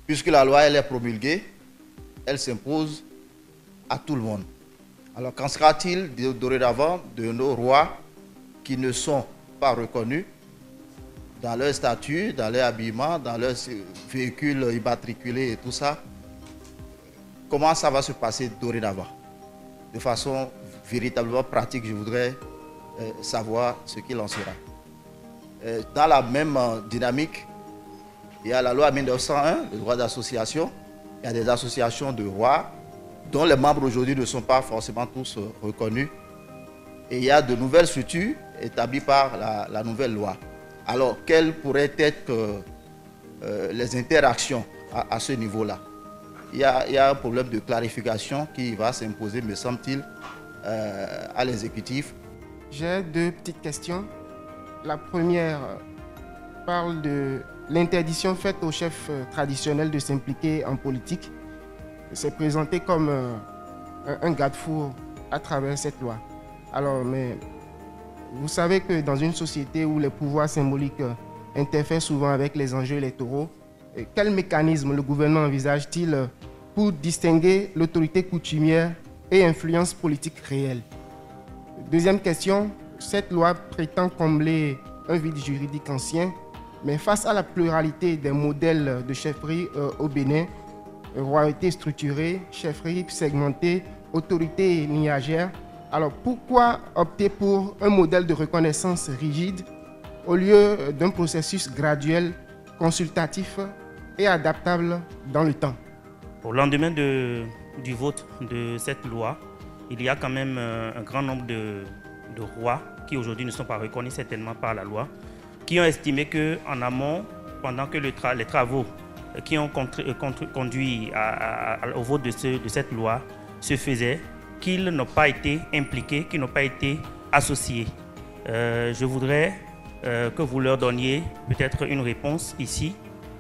puisque la loi elle est promulguée, elle s'impose à tout le monde. Alors qu'en sera-t-il dorénavant de nos rois qui ne sont pas reconnus dans leur statut, dans leur habillement, dans leurs véhicules immatriculés et tout ça? Comment ça va se passer dorénavant? De façon véritablement pratique, je voudrais savoir ce qu'il en sera. Dans la même dynamique, il y a la loi 1901, le droit d'association. Il y a des associations de rois dont les membres aujourd'hui ne sont pas forcément tous reconnus. Et il y a de nouvelles structures établies par la nouvelle loi. Alors, quelles pourraient être les interactions à ce niveau-là? Il y a un problème de clarification qui va s'imposer, me semble-t-il, à l'exécutif. J'ai deux petites questions. La première parle de l'interdiction faite aux chefs traditionnels de s'impliquer en politique. C'est présenté comme un garde-fou à travers cette loi. Alors, mais vous savez que dans une société où les pouvoirs symboliques interfèrent souvent avec les enjeux électoraux, quel mécanisme le gouvernement envisage-t-il pour distinguer l'autorité coutumière et influence politique réelle? Deuxième question, cette loi prétend combler un vide juridique ancien, mais face à la pluralité des modèles de chefferie au Bénin, royauté structurée, chefferie segmentée, autorité lignagère, alors pourquoi opter pour un modèle de reconnaissance rigide au lieu d'un processus graduel, consultatif et adaptable dans le temps? Au lendemain du vote de cette loi, il y a quand même un grand nombre de rois qui aujourd'hui ne sont pas reconnus certainement par la loi, qui ont estimé qu'en amont, pendant que les travaux qui ont conduit au vote de cette loi se faisaient, qu'ils n'ont pas été impliqués, qu'ils n'ont pas été associés. Je voudrais que vous leur donniez peut-être une réponse ici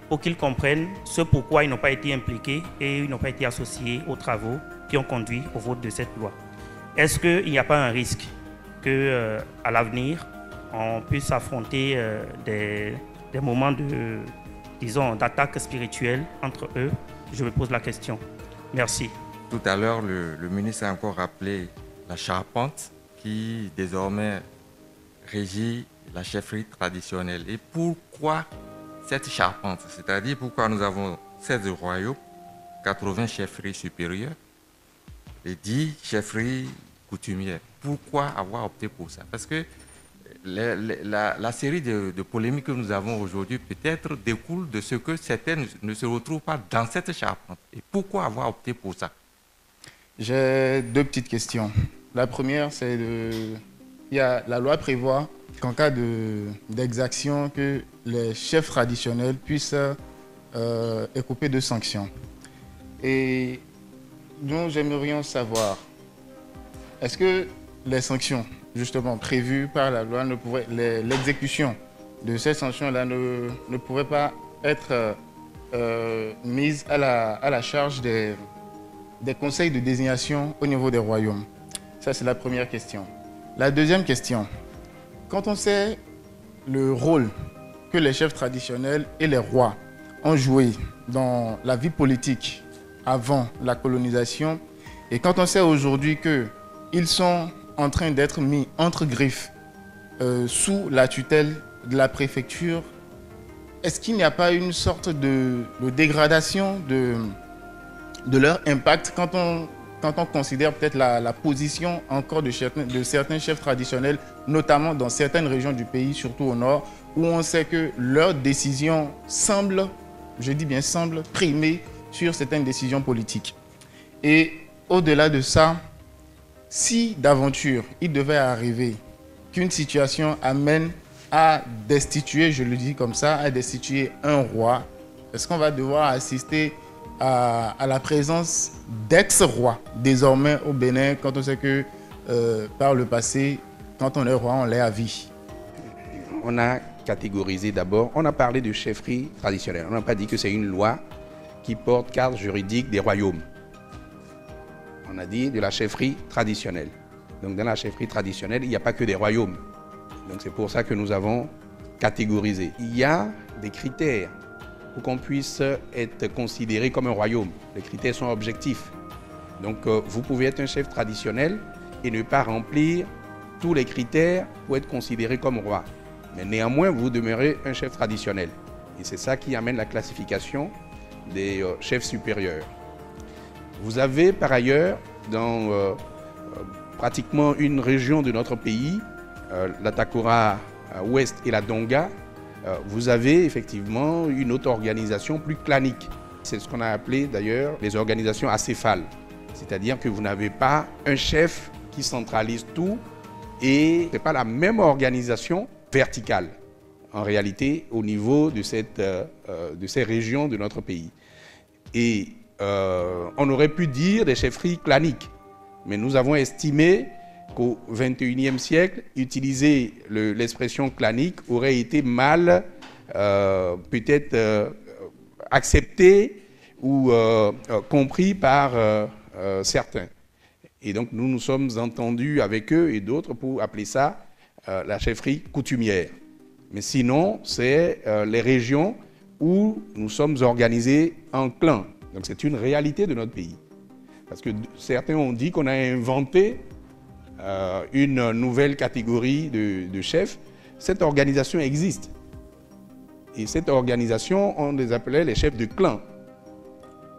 pour qu'ils comprennent ce pourquoi ils n'ont pas été impliqués et ils n'ont pas été associés aux travaux qui ont conduit au vote de cette loi. Est-ce qu'il n'y a pas un risque qu'à l'avenir, on puisse affronter des moments d'attaque spirituelle entre eux? Je me pose la question. Merci. Tout à l'heure, le ministre a encore rappelé la charpente qui désormais régit la chefferie traditionnelle. Et pourquoi cette charpente? C'est-à-dire pourquoi nous avons 16 royaumes, 80 chefferies supérieures et 10 chefferies coutumières. Pourquoi avoir opté pour ça? Parce que la série de polémiques que nous avons aujourd'hui peut-être découle de ce que certaines ne se retrouvent pas dans cette charpente. Et pourquoi avoir opté pour ça? J'ai deux petites questions. La première, c'est la loi prévoit qu'en cas d'exaction, que les chefs traditionnels puissent écoper de sanctions. Et nous aimerions savoir, est-ce que les sanctions, justement, prévues par la loi, l'exécution de ces sanctions-là ne pourrait pas être mise à la charge des conseils de désignation au niveau des royaumes? Ça, c'est la première question. La deuxième question, quand on sait le rôle que les chefs traditionnels et les rois ont joué dans la vie politique avant la colonisation, et quand on sait aujourd'hui qu'ils sont en train d'être mis entre griffes sous la tutelle de la préfecture, est-ce qu'il n'y a pas une sorte de dégradation de leur impact quand on considère peut-être la position encore de certains chefs traditionnels, notamment dans certaines régions du pays, surtout au nord, où on sait que leurs décisions semblent, je dis bien semblent, primer sur certaines décisions politiques. Et au-delà de ça, si d'aventure il devait arriver qu'une situation amène à destituer, je le dis comme ça, à destituer un roi, est-ce qu'on va devoir assister à la présence d'ex-rois désormais au Bénin, quand on sait que par le passé, quand on est roi, on l'est à vie? On a catégorisé d'abord, on a parlé de chefferie traditionnelle. On n'a pas dit que c'est une loi qui porte cadre juridique des royaumes. On a dit de la chefferie traditionnelle. Donc dans la chefferie traditionnelle, il n'y a pas que des royaumes. Donc c'est pour ça que nous avons catégorisé. Il y a des critères pour qu'on puisse être considéré comme un royaume. Les critères sont objectifs. Donc vous pouvez être un chef traditionnel et ne pas remplir tous les critères pour être considéré comme roi. Mais néanmoins, vous demeurez un chef traditionnel. Et c'est ça qui amène la classification des chefs supérieurs. Vous avez par ailleurs, dans pratiquement une région de notre pays, la Takora Ouest et la Donga, vous avez effectivement une autre organisation plus clanique. C'est ce qu'on a appelé d'ailleurs les organisations acéphales. C'est-à-dire que vous n'avez pas un chef qui centralise tout et ce n'est pas la même organisation verticale en réalité au niveau de ces régions de notre pays. Et on aurait pu dire des chefferies claniques, mais nous avons estimé qu'au XXIe siècle, utiliser l'expression clanique aurait été mal peut-être accepté ou compris par certains. Et donc nous nous sommes entendus avec eux et d'autres pour appeler ça la chefferie coutumière. Mais sinon, c'est les régions où nous sommes organisés en clans. Donc c'est une réalité de notre pays. Parce que certains ont dit qu'on a inventé une nouvelle catégorie de chefs. Cette organisation existe. Et cette organisation, on les appelait les chefs de clan.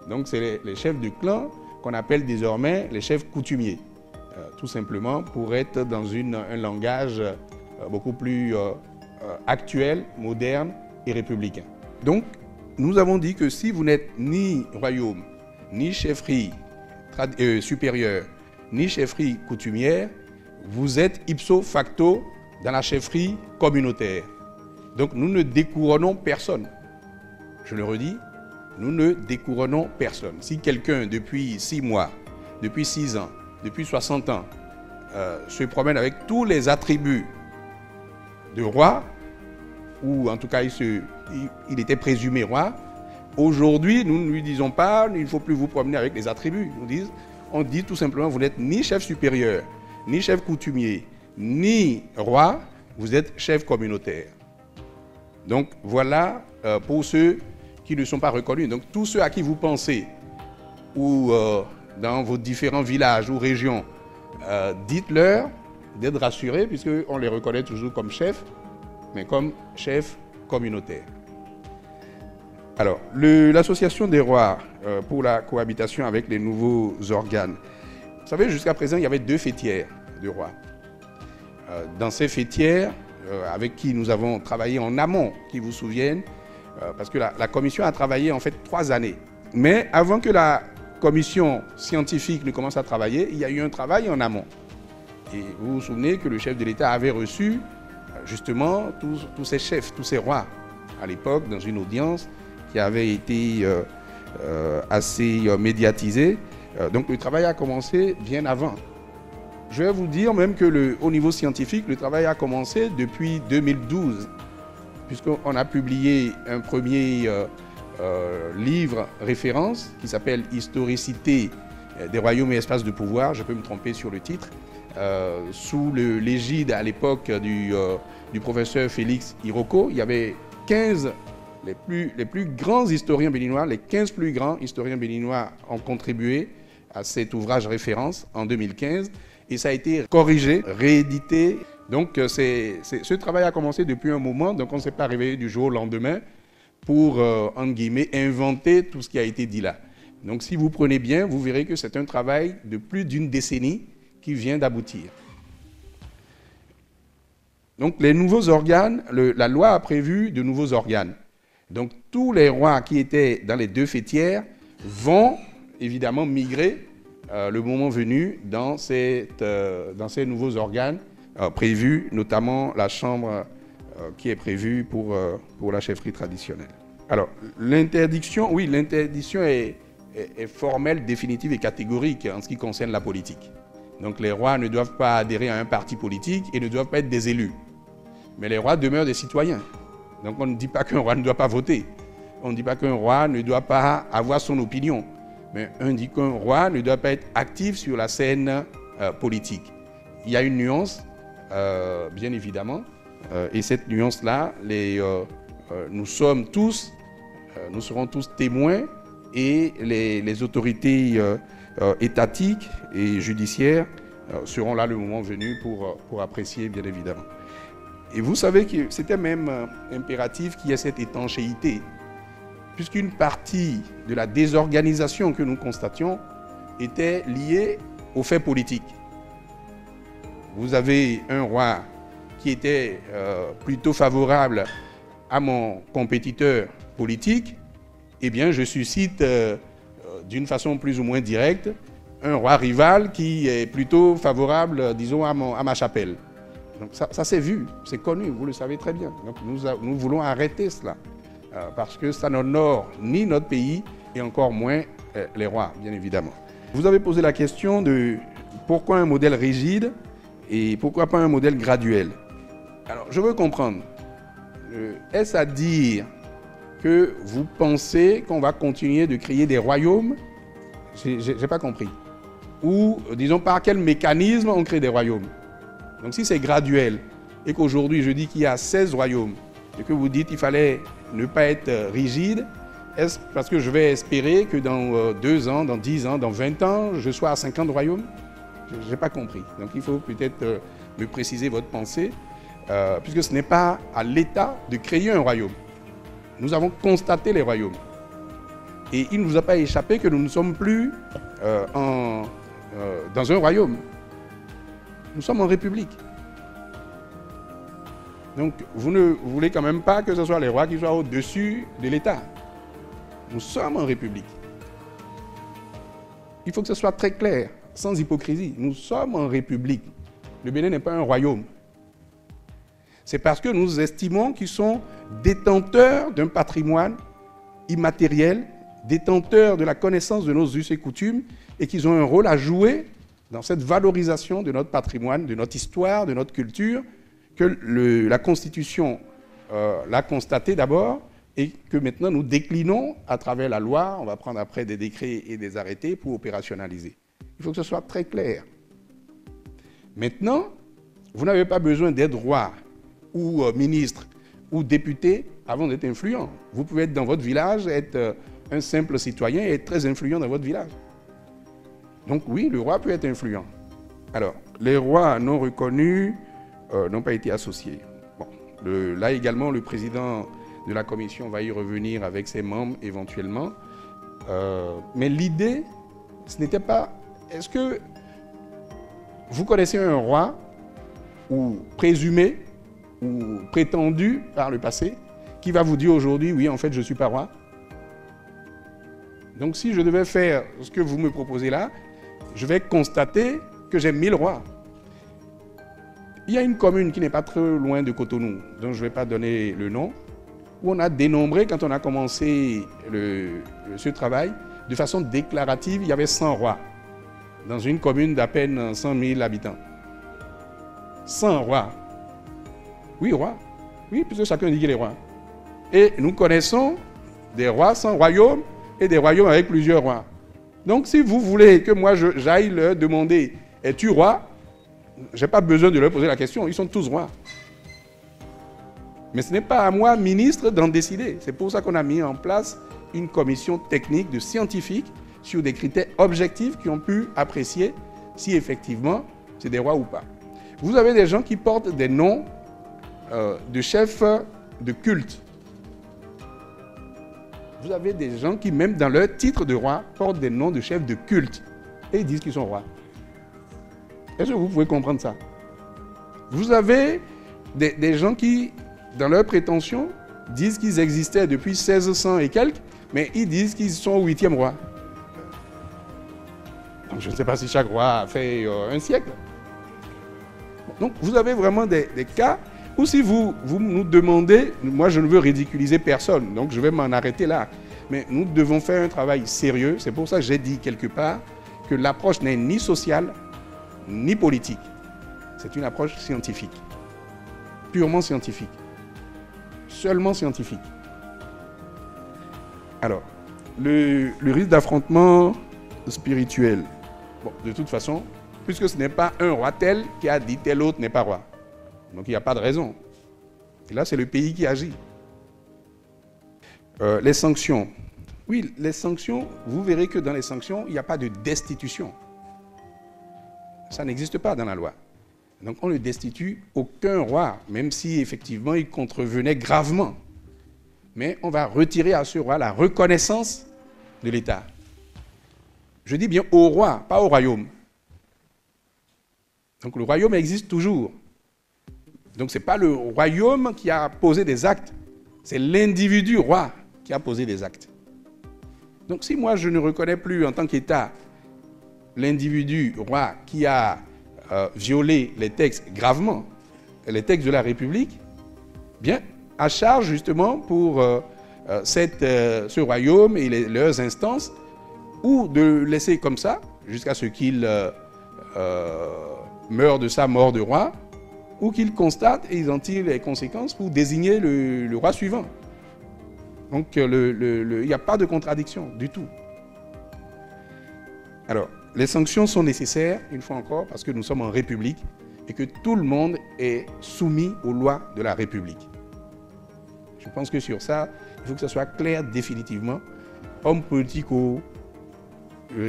Donc c'est les chefs de clan qu'on appelle désormais les chefs coutumiers. Tout simplement pour être dans un langage beaucoup plus actuel, moderne et républicain. Donc, nous avons dit que si vous n'êtes ni royaume, ni chefferie supérieure, ni chefferie coutumière, vous êtes ipso facto dans la chefferie communautaire. Donc, nous ne découronnons personne. Je le redis, nous ne découronnons personne. Si quelqu'un, depuis 6 mois, depuis 6 ans, depuis 60 ans, se promène avec tous les attributs de roi, ou en tout cas il était présumé roi, aujourd'hui nous ne lui disons pas il ne faut plus vous promener avec les attributs. On dit tout simplement vous n'êtes ni chef supérieur, ni chef coutumier, ni roi, vous êtes chef communautaire. Donc voilà pour ceux qui ne sont pas reconnus. Donc tous ceux à qui vous pensez, ou dans vos différents villages ou régions, dites-leur d'être rassurés puisqu'on les reconnaît toujours comme chefs, mais comme chef communautaire. Alors, l'association des rois pour la cohabitation avec les nouveaux organes. Vous savez, jusqu'à présent, il y avait 2 fêtières de rois. Dans ces fêtières, avec qui nous avons travaillé en amont, qui vous souviennent, parce que la commission a travaillé en fait 3 années. Mais avant que la commission scientifique ne commence à travailler, il y a eu un travail en amont. Et vous vous souvenez que le chef de l'État avait reçu justement tous ces chefs, tous ces rois, à l'époque, dans une audience qui avait été assez médiatisée. Donc le travail a commencé bien avant. Je vais vous dire même que au niveau scientifique, le travail a commencé depuis 2012, puisqu'on a publié un premier livre référence qui s'appelle « Historicité des royaumes et espaces de pouvoir », je peux me tromper sur le titre, sous l'égide à l'époque du professeur Félix Iroko. Il y avait 15 les plus grands historiens béninois, les 15 plus grands historiens béninois ont contribué à cet ouvrage référence en 2015 et ça a été corrigé, réédité. Donc ce travail a commencé depuis un moment, donc on ne s'est pas réveillé du jour au lendemain pour, entre guillemets, inventer tout ce qui a été dit là. Donc si vous prenez bien, vous verrez que c'est un travail de plus d'une décennie qui vient d'aboutir. Donc les nouveaux organes, la loi a prévu de nouveaux organes. Donc tous les rois qui étaient dans les 2 fêtières vont évidemment migrer le moment venu dans ces nouveaux organes prévus, notamment la chambre qui est prévue pour la chefferie traditionnelle. Alors l'interdiction, oui, l'interdiction est formelle, définitive et catégorique en ce qui concerne la politique. Donc les rois ne doivent pas adhérer à un parti politique et ne doivent pas être des élus. Mais les rois demeurent des citoyens. Donc on ne dit pas qu'un roi ne doit pas voter. On ne dit pas qu'un roi ne doit pas avoir son opinion. Mais on dit qu'un roi ne doit pas être actif sur la scène politique. Il y a une nuance, bien évidemment. Et cette nuance-là, nous sommes tous nous serons tous témoins et les autorités étatiques et judiciaires seront là le moment venu pour apprécier, bien évidemment. Et vous savez que c'était même impératif qu'il y ait cette étanchéité, puisqu'une partie de la désorganisation que nous constations était liée aux faits politiques. Vous avez un roi qui était plutôt favorable à mon compétiteur politique, eh bien je suscite d'une façon plus ou moins directe un roi rival qui est plutôt favorable, disons, à ma chapelle. Donc ça s'est vu, c'est connu, vous le savez très bien. Donc nous voulons arrêter cela, parce que ça n'honore ni notre pays et encore moins les rois, bien évidemment. Vous avez posé la question de pourquoi un modèle rigide et pourquoi pas un modèle graduel. Alors, je veux comprendre, est-ce à dire que vous pensez qu'on va continuer de créer des royaumes? J'ai pas compris. Ou, disons, par quel mécanisme on crée des royaumes? Donc, si c'est graduel et qu'aujourd'hui, je dis qu'il y a 16 royaumes et que vous dites qu'il fallait ne pas être rigide, est-ce parce que je vais espérer que dans 2 ans, dans 10 ans, dans 20 ans, je sois à 50 royaumes? Je n'ai pas compris. Donc, il faut peut-être me préciser votre pensée, puisque ce n'est pas à l'État de créer un royaume. Nous avons constaté les royaumes. Et il ne vous a pas échappé que nous ne sommes plus dans un royaume. Nous sommes en république. Donc, vous ne voulez quand même pas que ce soit les rois qui soient au-dessus de l'État. Nous sommes en république. Il faut que ce soit très clair, sans hypocrisie. Nous sommes en république. Le Bénin n'est pas un royaume. C'est parce que nous estimons qu'ils sont détenteurs d'un patrimoine immatériel, détenteurs de la connaissance de nos us et coutumes, et qu'ils ont un rôle à jouer dans cette valorisation de notre patrimoine, de notre histoire, de notre culture, que la Constitution l'a constaté d'abord, et que maintenant nous déclinons à travers la loi. On va prendre après des décrets et des arrêtés pour opérationnaliser. Il faut que ce soit très clair. Maintenant, vous n'avez pas besoin d'être roi ou ministre ou député avant d'être influent. Vous pouvez être dans votre village, être un simple citoyen et être très influent dans votre village. Donc oui, le roi peut être influent. Alors, les rois non reconnus n'ont pas été associés. Bon, là également, le président de la commission va y revenir avec ses membres éventuellement. Mais l'idée, ce n'était pas... Est-ce que vous connaissez un roi, ou présumé, ou prétendu par le passé, qui va vous dire aujourd'hui, oui, en fait, je ne suis pas roi? Donc, si je devais faire ce que vous me proposez là, je vais constater que j'ai 1000 rois. Il y a une commune qui n'est pas très loin de Cotonou, dont je ne vais pas donner le nom, où on a dénombré, quand on a commencé ce travail, de façon déclarative, il y avait 100 rois, dans une commune d'à peine 100 000 habitants. 100 rois. Oui, rois. Oui, puisque chacun dit qu'il est roi. Et nous connaissons des rois sans royaume et des royaumes avec plusieurs rois. Donc, si vous voulez que moi j'aille leur demander « Es-tu roi ?» je n'ai pas besoin de leur poser la question, ils sont tous rois. Mais ce n'est pas à moi, ministre, d'en décider. C'est pour ça qu'on a mis en place une commission technique de scientifiques sur des critères objectifs qui ont pu apprécier si effectivement c'est des rois ou pas. Vous avez des gens qui portent des noms de chefs de culte. Vous avez des gens qui, même dans leur titre de roi, portent des noms de chefs de culte. Et ils disent qu'ils sont rois. Est-ce que vous pouvez comprendre ça? Vous avez des gens qui, dans leurs prétentions, disent qu'ils existaient depuis 1600 et quelques, mais ils disent qu'ils sont au 8e roi. Donc je ne sais pas si chaque roi a fait un siècle. Donc vous avez vraiment des cas où si vous nous demandez, moi je ne veux ridiculiser personne, donc je vais m'en arrêter là. Mais nous devons faire un travail sérieux. C'est pour ça que j'ai dit quelque part que l'approche n'est ni sociale, ni politique. C'est une approche scientifique. Purement scientifique. Seulement scientifique. Alors, le risque d'affrontement spirituel. Bon, de toute façon, puisque ce n'est pas un roi tel qui a dit tel autre n'est pas roi. Donc il n'y a pas de raison. Et là, c'est le pays qui agit. Les sanctions. Oui, les sanctions, vous verrez que dans les sanctions, il n'y a pas de destitution. Ça n'existe pas dans la loi. Donc on ne destitue aucun roi, même si effectivement il contrevenait gravement. Mais on va retirer à ce roi la reconnaissance de l'État. Je dis bien au roi, pas au royaume. Donc le royaume existe toujours. Donc ce n'est pas le royaume qui a posé des actes, c'est l'individu roi qui a posé des actes. Donc si moi je ne reconnais plus en tant qu'État l'individu roi qui a violé les textes gravement, les textes de la République, bien à charge justement pour ce royaume et leurs instances, ou de laisser comme ça jusqu'à ce qu'il meure de sa mort de roi, ou qu'il constate et ils en tirent les conséquences pour désigner le roi suivant. Donc il n'y a pas de contradiction du tout. Alors, les sanctions sont nécessaires, une fois encore, parce que nous sommes en République et que tout le monde est soumis aux lois de la République. Je pense que sur ça, il faut que ça soit clair définitivement. Hommes politiques,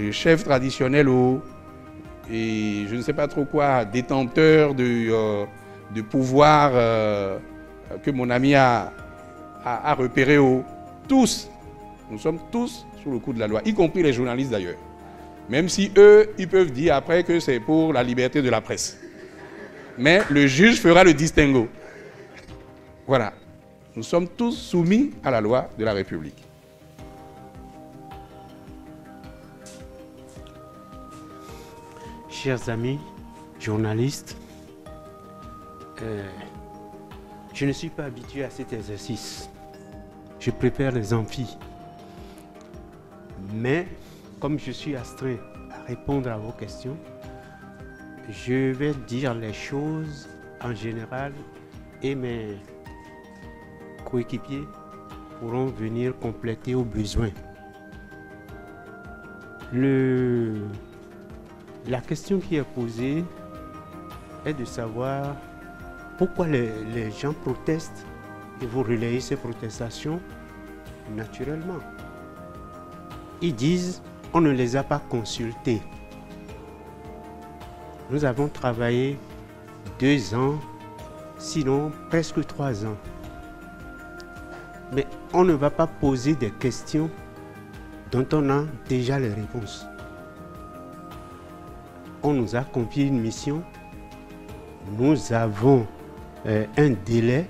chefs traditionnels, et je ne sais pas trop quoi, détenteurs de pouvoir que mon ami a repéré, tous, nous sommes tous sous le coup de la loi, y compris les journalistes d'ailleurs. Même si eux, ils peuvent dire après que c'est pour la liberté de la presse. Mais le juge fera le distinguo. Voilà. Nous sommes tous soumis à la loi de la République. Chers amis, journalistes, je ne suis pas habitué à cet exercice. Je préfère les amphis. Mais, comme je suis astreint à répondre à vos questions, je vais dire les choses en général et mes coéquipiers pourront venir compléter au besoin. La question qui est posée est de savoir pourquoi les gens protestent et vous relayez ces protestations naturellement. Ils disent on ne les a pas consultés. Nous avons travaillé 2 ans, sinon presque 3 ans. Mais on ne va pas poser des questions dont on a déjà les réponses. On nous a confié une mission, nous avons un délai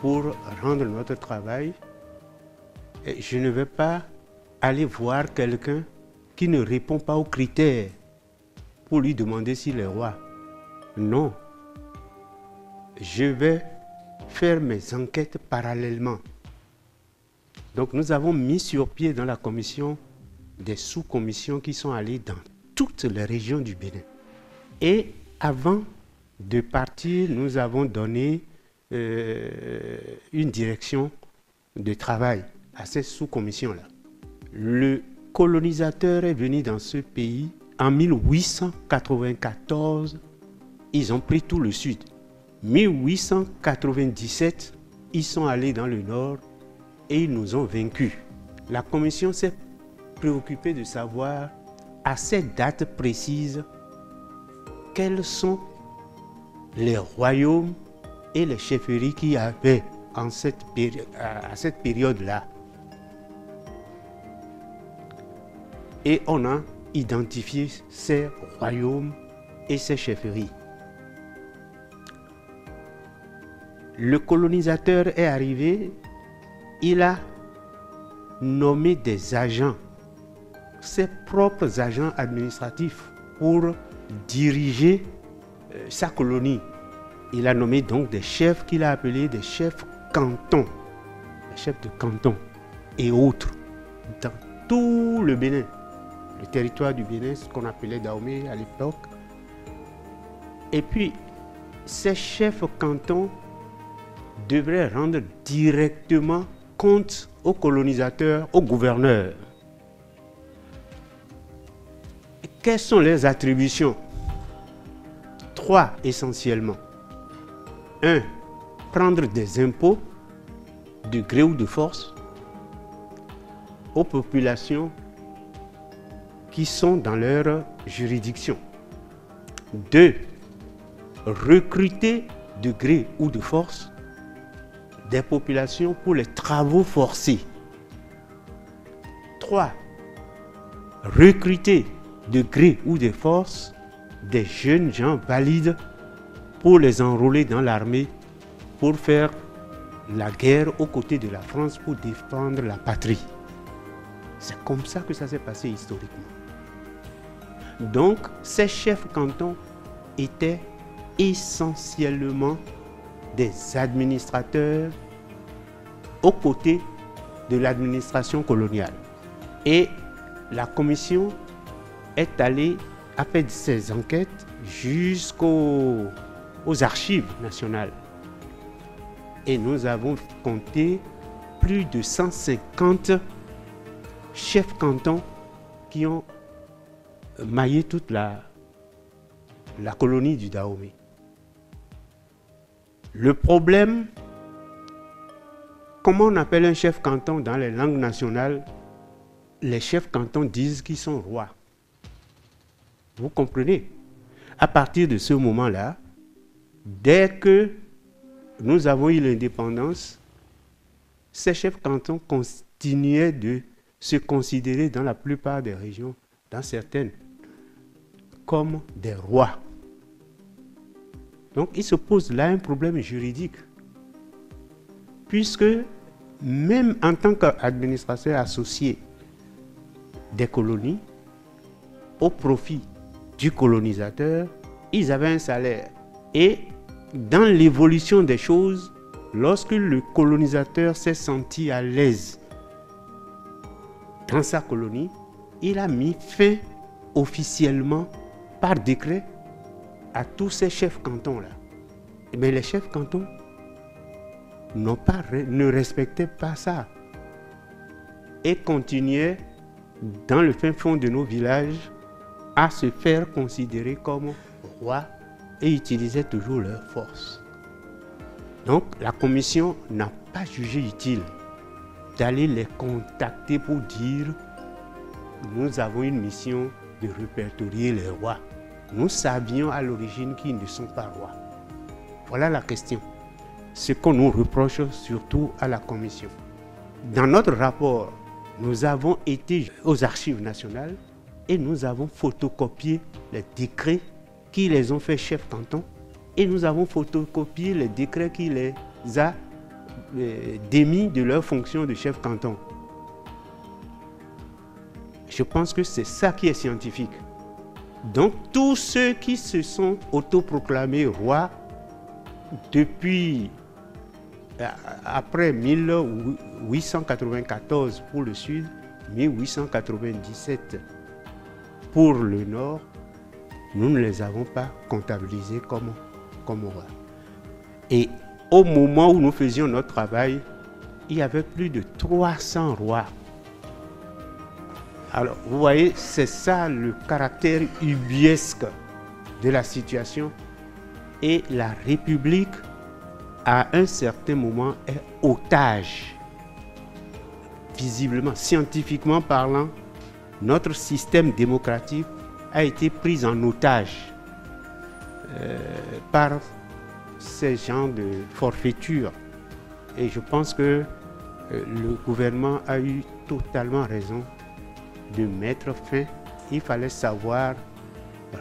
pour rendre notre travail. Et je ne vais pas aller voir quelqu'un qui ne répond pas aux critères pour lui demander s'il est roi. Non. Je vais faire mes enquêtes parallèlement. Donc nous avons mis sur pied dans la commission des sous-commissions qui sont allées dans toutes les régions du Bénin. Et avant de partir, nous avons donné une direction de travail à ces sous-commissions-là. Le colonisateur est venu dans ce pays en 1894. Ils ont pris tout le sud. 1897, ils sont allés dans le nord et ils nous ont vaincus. La commission s'est préoccupée de savoir à cette date précise quels sont les royaumes et les chefferies qu'il y avait à cette période-là. Et on a identifié ces royaumes et ces chefferies. Le colonisateur est arrivé, il a nommé des agents, ses propres agents administratifs pour diriger sa colonie. Il a nommé donc des chefs qu'il a appelés des chefs cantons, des chefs de canton et autres dans tout le Bénin. Le territoire du Bénin, ce qu'on appelait Dahomey à l'époque. Et puis, ces chefs cantons devraient rendre directement compte aux colonisateurs, aux gouverneurs. Et quelles sont les attributions? 3 essentiellement. 1. Prendre des impôts de gré ou de force. aux populations qui sont dans leur juridiction. 2. Recruter de gré ou de force des populations pour les travaux forcés. 3. Recruter de gré ou de force des jeunes gens valides pour les enrôler dans l'armée pour faire la guerre aux côtés de la France pour défendre la patrie. C'est comme ça que ça s'est passé historiquement. Donc, ces chefs cantons étaient essentiellement des administrateurs aux côtés de l'administration coloniale. Et la commission est allée, a fait ses enquêtes jusqu'aux archives nationales. Et nous avons compté plus de 150 chefs cantons qui ont maillé toute la colonie du Dahomey. Le problème, comment on appelle un chef canton dans les langues nationales? Les chefs cantons disent qu'ils sont rois. Vous comprenez? À partir de ce moment-là, dès que nous avons eu l'indépendance, ces chefs cantons continuaient de se considérer dans la plupart des régions, dans certaines, comme des rois. Donc il se pose là un problème juridique, puisque même en tant qu'administrateur associé des colonies, au profit du colonisateur, ils avaient un salaire. Et dans l'évolution des choses, lorsque le colonisateur s'est senti à l'aise dans sa colonie, il a mis fin officiellement par décret à tous ces chefs cantons-là. Mais les chefs cantons ne respectaient pas ça et continuaient dans le fin fond de nos villages à se faire considérer comme rois et utilisaient toujours leur force. Donc la commission n'a pas jugé utile d'aller les contacter pour dire nous avons une mission de répertorier les rois. Nous savions à l'origine qu'ils ne sont pas rois. Voilà la question. Ce qu'on nous reproche surtout à la commission. Dans notre rapport, nous avons été aux archives nationales et nous avons photocopié les décrets qui les ont fait chefs canton et nous avons photocopié les décrets qui les a démis de leur fonction de chef canton. Je pense que c'est ça qui est scientifique. Donc tous ceux qui se sont autoproclamés rois depuis après 1894 pour le sud, 1897 pour le nord, nous ne les avons pas comptabilisés comme rois. Et au moment où nous faisions notre travail, il y avait plus de 300 rois. Alors, vous voyez, c'est ça le caractère ubuesque de la situation. Et la République, à un certain moment, est otage. Visiblement, scientifiquement parlant, notre système démocratique a été pris en otage par ces gens de forfaiture. Et je pense que le gouvernement a eu totalement raison de mettre fin. Il fallait savoir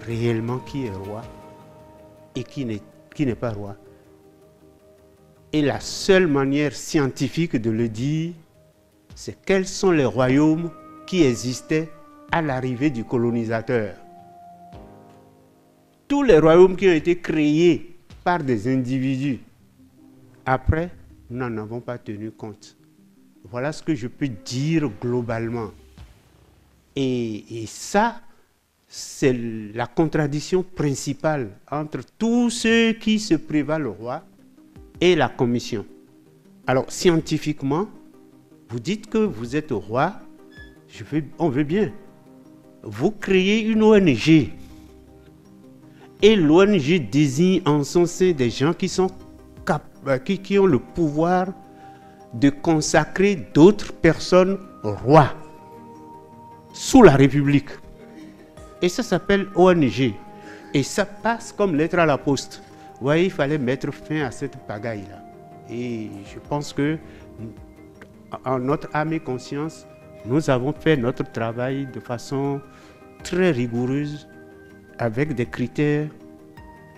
réellement qui est roi et qui n'est pas roi. Et la seule manière scientifique de le dire, c'est quels sont les royaumes qui existaient à l'arrivée du colonisateur. Tous les royaumes qui ont été créés par des individus, après, nous n'en avons pas tenu compte. Voilà ce que je peux dire globalement. Et ça, c'est la contradiction principale entre tous ceux qui se prévalent roi et la commission. Alors, scientifiquement, vous dites que vous êtes roi, on veut bien. Vous créez une ONG. Et l'ONG désigne en son sein des gens qui ont le pouvoir de consacrer d'autres personnes rois sous la République. Et ça s'appelle ONG. Et ça passe comme lettre à la poste. Vous voyez, il fallait mettre fin à cette pagaille-là. Et je pense que, en notre âme et conscience, nous avons fait notre travail de façon très rigoureuse, avec des critères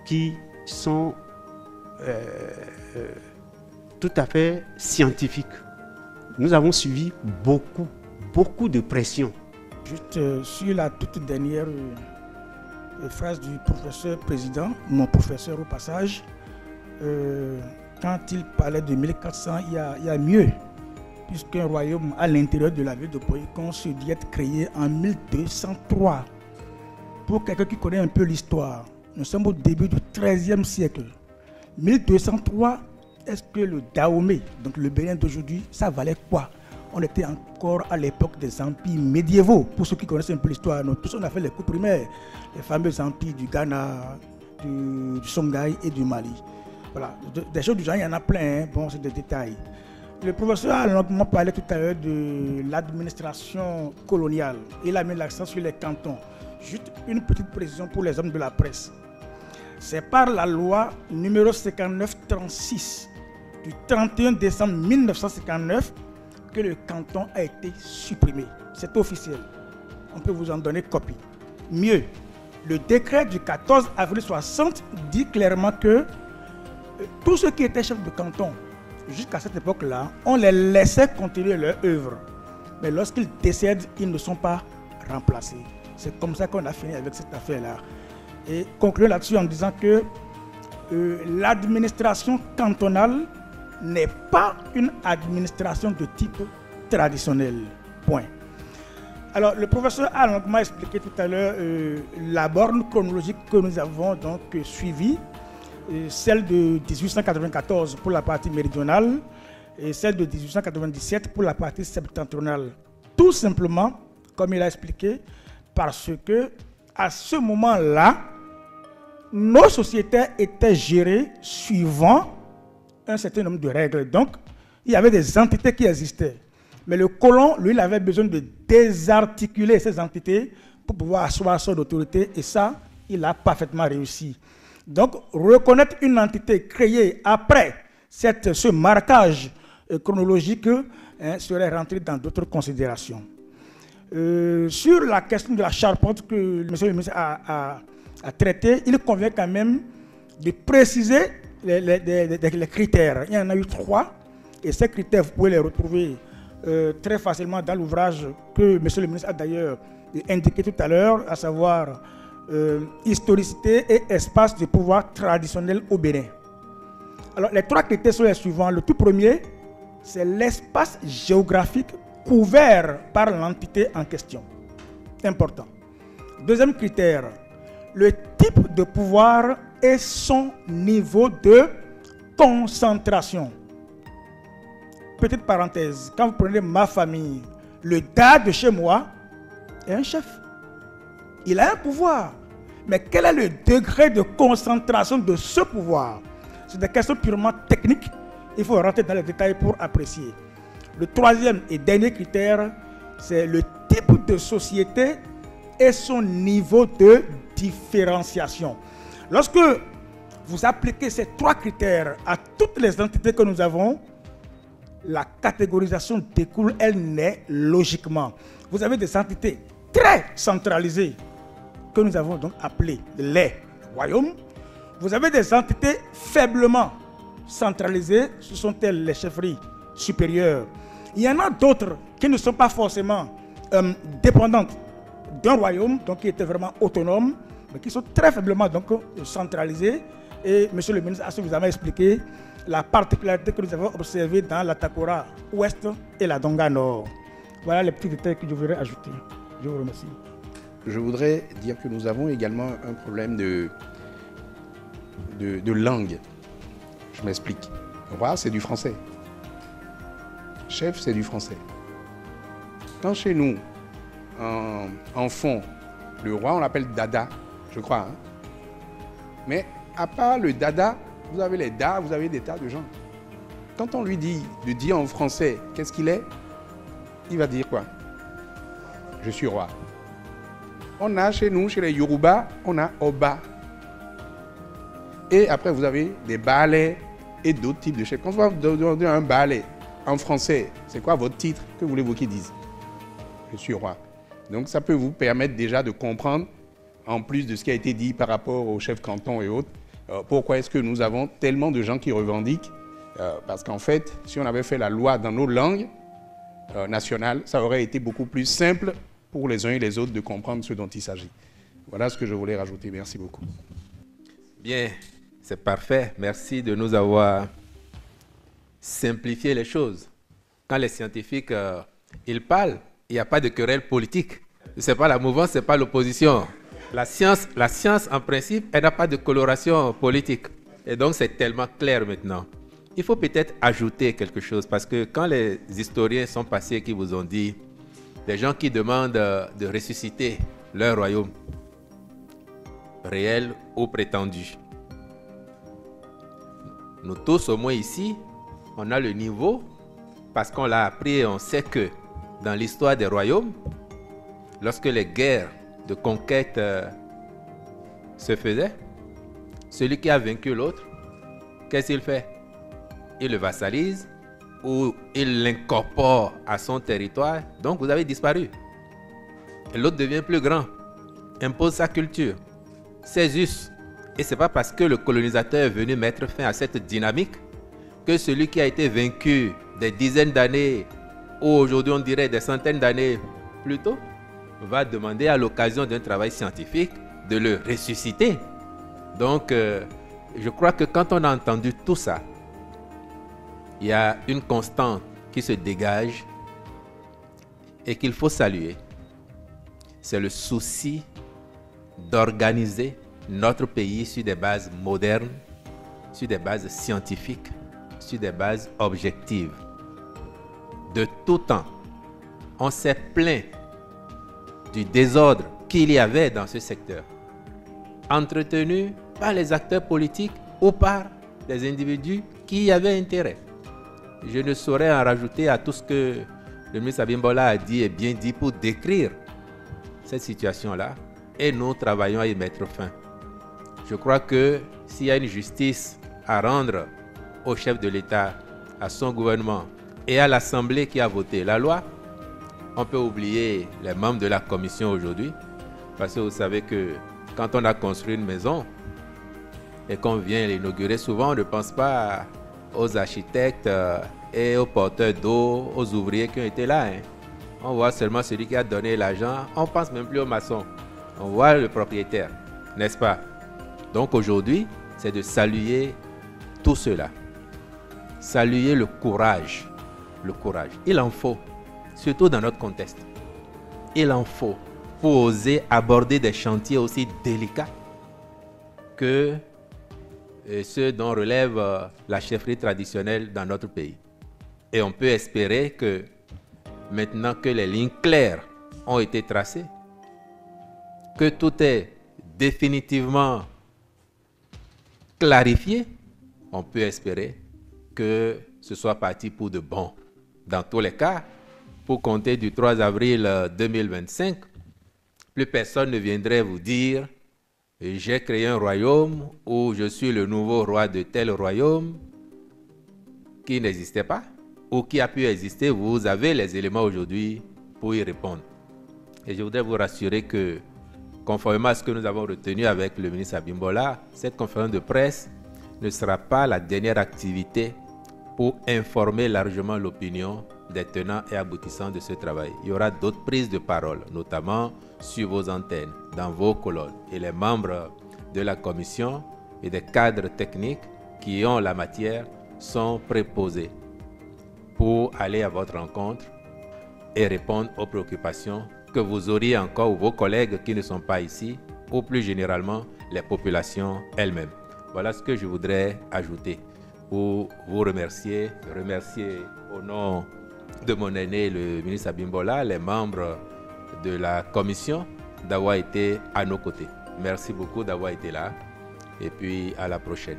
qui sont tout à fait scientifiques. Nous avons suivi beaucoup de pression. Juste sur la toute dernière phrase du professeur président, mon professeur au passage, quand il parlait de 1400, il y a mieux, puisqu'un royaume à l'intérieur de la ville de Poïcon se dit être créé en 1203. Pour quelqu'un qui connaît un peu l'histoire, nous sommes au début du XIIIe siècle. 1203, est-ce que le Dahomey, donc le Bénin d'aujourd'hui, ça valait quoi? On était encore à l'époque des empires médiévaux. Pour ceux qui connaissent un peu l'histoire, nous tous on a fait les coups primaires, les fameux empires du Ghana, du Songhai et du Mali. Voilà, des choses du genre, il y en a plein, hein. Bon, c'est des détails. Le professeur a longuement parlé tout à l'heure de l'administration coloniale. Il a mis l'accent sur les cantons. Juste une petite précision pour les hommes de la presse. C'est par la loi numéro 5936 du 31 décembre 1959 que le canton a été supprimé. C'est officiel. On peut vous en donner copie. Mieux, le décret du 14 avril 60 dit clairement que tous ceux qui étaient chefs de canton jusqu'à cette époque-là, on les laissait continuer leur œuvre. Mais lorsqu'ils décèdent, ils ne sont pas remplacés. C'est comme ça qu'on a fini avec cette affaire-là. Et conclure là-dessus en disant que l'administration cantonale n'est pas une administration de type traditionnel. Point. Alors, le professeur a longuement expliqué tout à l'heure la borne chronologique que nous avons donc suivie, celle de 1894 pour la partie méridionale et celle de 1897 pour la partie septentrionale. Tout simplement, comme il a expliqué, parce que à ce moment-là, nos sociétés étaient gérées suivant un certain nombre de règles. Donc, il y avait des entités qui existaient. Mais le colon, lui, il avait besoin de désarticuler ces entités pour pouvoir asseoir son autorité. Et ça, il a parfaitement réussi. Donc, reconnaître une entité créée après ce marquage chronologique serait rentré dans d'autres considérations. Sur la question de la charpente que M. le ministre a traité, il convient quand même de préciser les critères. Il y en a eu 3, et ces critères, vous pouvez les retrouver très facilement dans l'ouvrage que M. le ministre a d'ailleurs indiqué tout à l'heure, à savoir historicité et espace de pouvoir traditionnel au Bénin. Alors, les 3 critères sont les suivants. Le tout premier, c'est l'espace géographique couvert par l'entité en question. Important. Deuxième critère, le type de pouvoir et son niveau de concentration. Petite parenthèse, quand vous prenez ma famille, le DA de chez moi est un chef. Il a un pouvoir. Mais quel est le degré de concentration de ce pouvoir? C'est des questions purement techniques. Il faut rentrer dans les détails pour apprécier. Le troisième et dernier critère, c'est le type de société et son niveau de différenciation. Lorsque vous appliquez ces 3 critères à toutes les entités que nous avons, la catégorisation découle, elle naît logiquement. Vous avez des entités très centralisées que nous avons donc appelées les royaumes. Vous avez des entités faiblement centralisées, ce sont elles les chefferies supérieures. Il y en a d'autres qui ne sont pas forcément dépendantes d'un royaume, donc qui étaient vraiment autonomes, mais qui sont très faiblement donc, centralisées. Et M. le ministre a suffisamment expliqué la particularité que nous avons observée dans la Takora Ouest et la Donga Nord. Voilà les petits détails que je voudrais ajouter. Je vous remercie. Je voudrais dire que nous avons également un problème de langue. Je m'explique. Roi, c'est du français. Chef, c'est du français. Quand chez nous, en fond, le roi, on l'appelle Dada, je crois. Hein? Mais à part le Dada, vous avez les Da, vous avez des tas de gens. Quand on lui dit de dire en français qu'est-ce qu'il est, il va dire quoi? Je suis roi. On a chez nous, chez les Yoruba, on a Oba. Et après, vous avez des balais et d'autres types de chefs. Quand on va demander un balai en français, c'est quoi votre titre? Que voulez-vous qu'il dise? Je suis roi. Donc ça peut vous permettre déjà de comprendre, en plus de ce qui a été dit par rapport aux chefs cantons et autres, pourquoi est-ce que nous avons tellement de gens qui revendiquent. Parce qu'en fait, si on avait fait la loi dans nos langues nationales, ça aurait été beaucoup plus simple pour les uns et les autres de comprendre ce dont il s'agit. Voilà ce que je voulais rajouter. Merci beaucoup. Bien, c'est parfait. Merci de nous avoir simplifié les choses. Quand les scientifiques ils parlent, il n'y a pas de querelle politique. Ce n'est pas la mouvance, ce n'est pas l'opposition. La science, en principe, elle n'a pas de coloration politique. Et donc, c'est tellement clair maintenant. Il faut peut-être ajouter quelque chose, parce que quand les historiens sont passés qui vous ont dit des gens qui demandent de ressusciter leur royaume, réel ou prétendu. Nous tous, au moins ici, on a le niveau, parce qu'on l'a appris et on sait que dans l'histoire des royaumes, lorsque les guerres de conquête se faisaient, celui qui a vaincu l'autre, qu'est-ce qu'il fait? Il le vassalise ou il l'incorpore à son territoire. Donc vous avez disparu. Et l'autre devient plus grand, impose sa culture, ses us. Et ce n'est pas parce que le colonisateur est venu mettre fin à cette dynamique que celui qui a été vaincu des dizaines d'années, ou aujourd'hui on dirait des centaines d'années plus tôt, va demander à l'occasion d'un travail scientifique de le ressusciter. Donc, je crois que quand on a entendu tout ça, il y a une constante qui se dégage et qu'il faut saluer. C'est le souci d'organiser notre pays sur des bases modernes, sur des bases scientifiques, sur des bases objectives. De tout temps, on s'est plaint du désordre qu'il y avait dans ce secteur, entretenu par les acteurs politiques ou par des individus qui y avaient intérêt. Je ne saurais en rajouter à tout ce que le ministre Abimbola a dit et bien dit pour décrire cette situation-là, et nous travaillons à y mettre fin. Je crois que s'il y a une justice à rendre au chef de l'État, à son gouvernement et à l'Assemblée qui a voté la loi, on peut oublier les membres de la commission aujourd'hui, parce que vous savez que quand on a construit une maison et qu'on vient l'inaugurer, souvent on ne pense pas aux architectes et aux porteurs d'eau, aux ouvriers qui ont été là. On voit seulement celui qui a donné l'argent, on ne pense même plus au maçon. On voit le propriétaire, n'est-ce pas? Donc aujourd'hui, c'est de saluer tout cela. Saluer le courage. Le courage. Il en faut, surtout dans notre contexte. Il en faut pour oser aborder des chantiers aussi délicats que ceux dont relève la chefferie traditionnelle dans notre pays. Et on peut espérer que maintenant que les lignes claires ont été tracées, que tout est définitivement clarifié, on peut espérer que ce soit parti pour de bon. Dans tous les cas, pour compter du 3 avril 2025, plus personne ne viendrait vous dire « j'ai créé un royaume » ou « je suis le nouveau roi de tel royaume » qui n'existait pas ou qui a pu exister. Vous avez les éléments aujourd'hui pour y répondre. Et je voudrais vous rassurer que, conformément à ce que nous avons retenu avec le ministre Abimbola, cette conférence de presse ne sera pas la dernière activité pour informer largement l'opinion des tenants et aboutissants de ce travail. Il y aura d'autres prises de parole, notamment sur vos antennes, dans vos colonnes. Et les membres de la commission et des cadres techniques qui ont la matière sont préposés pour aller à votre rencontre et répondre aux préoccupations que vous auriez encore, ou vos collègues qui ne sont pas ici, ou plus généralement les populations elles-mêmes. Voilà ce que je voudrais ajouter pour vous remercier au nom de mon aîné, le ministre Abimbola, les membres de la commission, d'avoir été à nos côtés. Merci beaucoup d'avoir été là et puis à la prochaine.